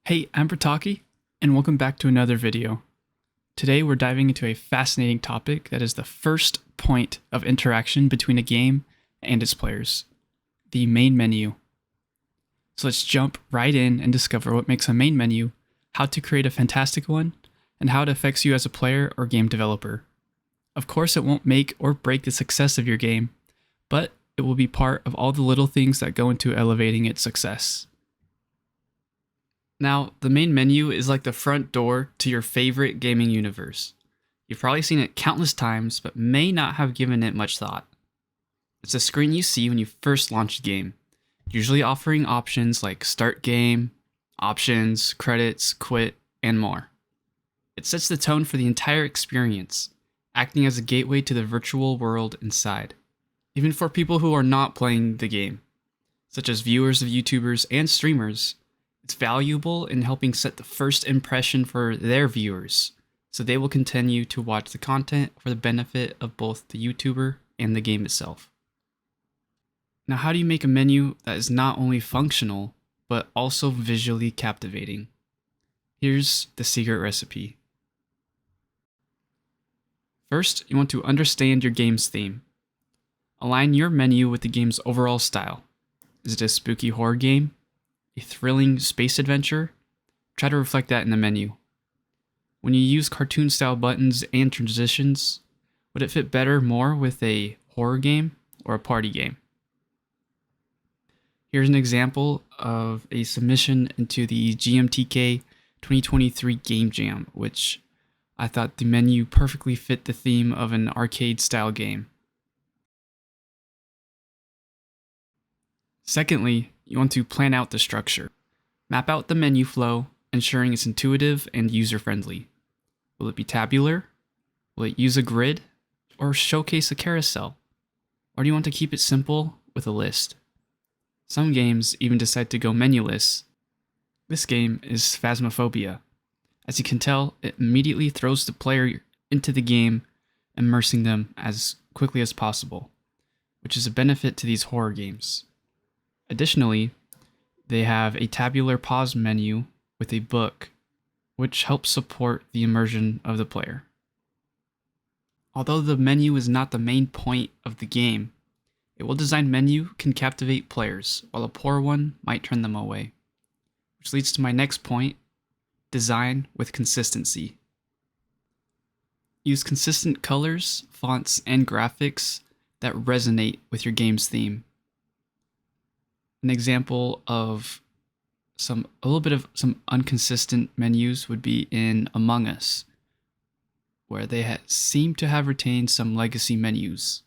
Hey, I'm Bertaki, and welcome back to another video. Today we're diving into a fascinating topic that is the first point of interaction between a game and its players, the main menu. So let's jump right in and discover what makes a main menu, how to create a fantastic one, and how it affects you as a player or game developer. Of course, it won't make or break the success of your game, but it will be part of all the little things that go into elevating its success. Now, the main menu is like the front door to your favorite gaming universe. You've probably seen it countless times, but may not have given it much thought. It's a screen you see when you first launch the game, usually offering options like start game, options, credits, quit, and more. It sets the tone for the entire experience, acting as a gateway to the virtual world inside, even for people who are not playing the game, such as viewers of YouTubers and streamers. It's valuable in helping set the first impression for their viewers, so they will continue to watch the content for the benefit of both the YouTuber and the game itself. Now, how do you make a menu that is not only functional, but also visually captivating? Here's the secret recipe. First, you want to understand your game's theme. Align your menu with the game's overall style. Is it a spooky horror game? A thrilling space adventure? Try to reflect that in the menu. When you use cartoon-style buttons and transitions, would it fit better more with a horror game or a party game? Here's an example of a submission into the GMTK 2023 Game Jam, which I thought the menu perfectly fit the theme of an arcade-style game. Secondly, you want to plan out the structure. Map out the menu flow, ensuring it's intuitive and user-friendly. Will it be tabular? Will it use a grid? Or showcase a carousel? Or do you want to keep it simple with a list? Some games even decide to go menuless. This game is Phasmophobia. As you can tell, it immediately throws the player into the game, immersing them as quickly as possible, which is a benefit to these horror games. Additionally, they have a tabular pause menu with a book, which helps support the immersion of the player. Although the menu is not the main point of the game, a well-designed menu can captivate players, while a poor one might turn them away. Which leads to my next point, design with consistency. Use consistent colors, fonts, and graphics that resonate with your game's theme. An example of some inconsistent menus would be in Among Us, where they seem to have retained some legacy menus.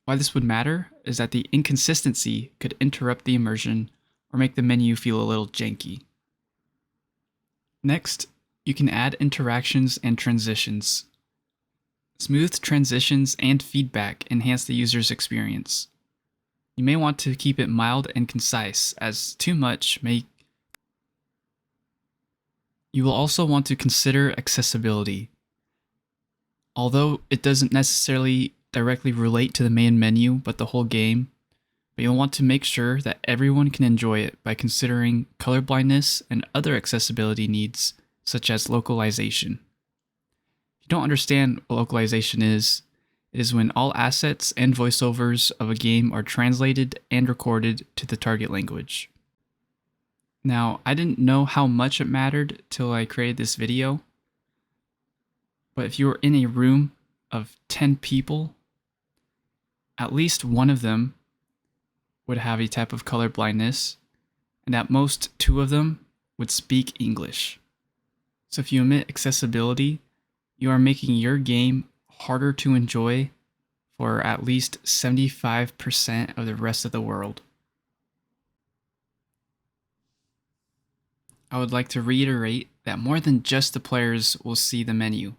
Why this would matter is that the inconsistency could interrupt the immersion or make the menu feel a little janky. Next, you can add interactions and transitions. Smooth transitions and feedback enhance the user's experience. You may want to keep it mild and concise, as too much may. You will also want to consider accessibility. Although it doesn't necessarily directly relate to the main menu, but the whole game, but you'll want to make sure that everyone can enjoy it by considering colorblindness and other accessibility needs, such as localization. If you don't understand what localization is, it is when all assets and voiceovers of a game are translated and recorded to the target language. Now, I didn't know how much it mattered till I created this video, but if you were in a room of 10 people, at least one of them would have a type of color blindness, and at most 2 of them would speak English. So if you omit accessibility, you are making your game harder to enjoy for at least 75% of the rest of the world. I would like to reiterate that more than just the players will see the menu.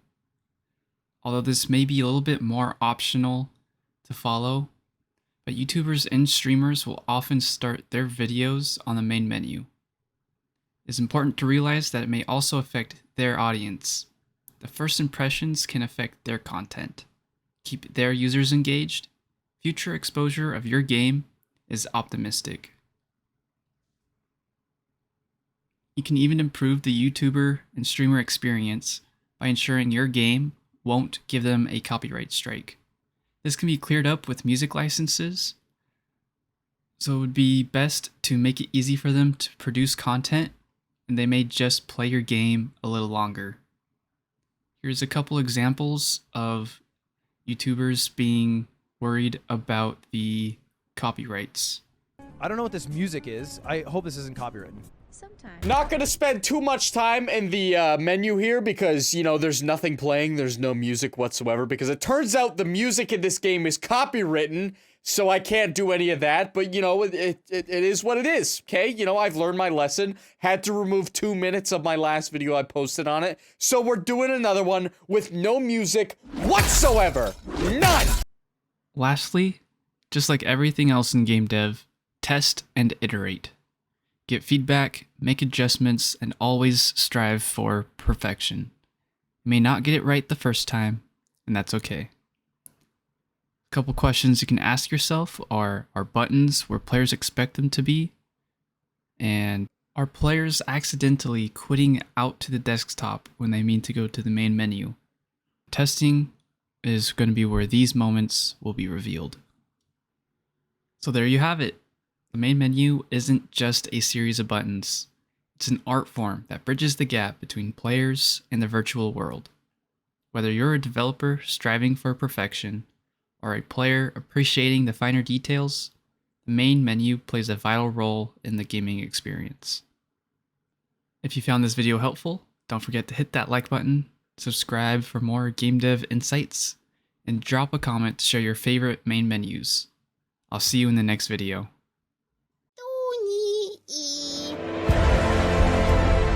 Although this may be a little bit more optional to follow, but YouTubers and streamers will often start their videos on the main menu. It's important to realize that it may also affect their audience. The first impressions can affect their content. Keep their users engaged. Future exposure of your game is optimistic. You can even improve the YouTuber and streamer experience by ensuring your game won't give them a copyright strike. This can be cleared up with music licenses, so it would be best to make it easy for them to produce content, and they may just play your game a little longer. Here's a couple examples of YouTubers being worried about the copyrights. I don't know what this music is. I hope this isn't copywritten. Sometimes. Not gonna spend too much time in the menu here because, you know, there's nothing playing, there's no music whatsoever, because it turns out the music in this game is copywritten, so I can't do any of that, but, you know, it is what it is, okay? You know, I've learned my lesson, had to remove 2 minutes of my last video I posted on it, so we're doing another one with no music whatsoever. None! Lastly, just like everything else in game dev, test and iterate. Get feedback, make adjustments, and always strive for perfection. You may not get it right the first time, and that's okay. A couple questions you can ask yourself are buttons where players expect them to be? And are players accidentally quitting out to the desktop when they mean to go to the main menu? Testing is going to be where these moments will be revealed. So there you have it. The main menu isn't just a series of buttons. It's an art form that bridges the gap between players and the virtual world. Whether you're a developer striving for perfection, or a player appreciating the finer details, the main menu plays a vital role in the gaming experience. If you found this video helpful, don't forget to hit that like button, subscribe for more game dev insights, and drop a comment to share your favorite main menus. I'll see you in the next video. 祝你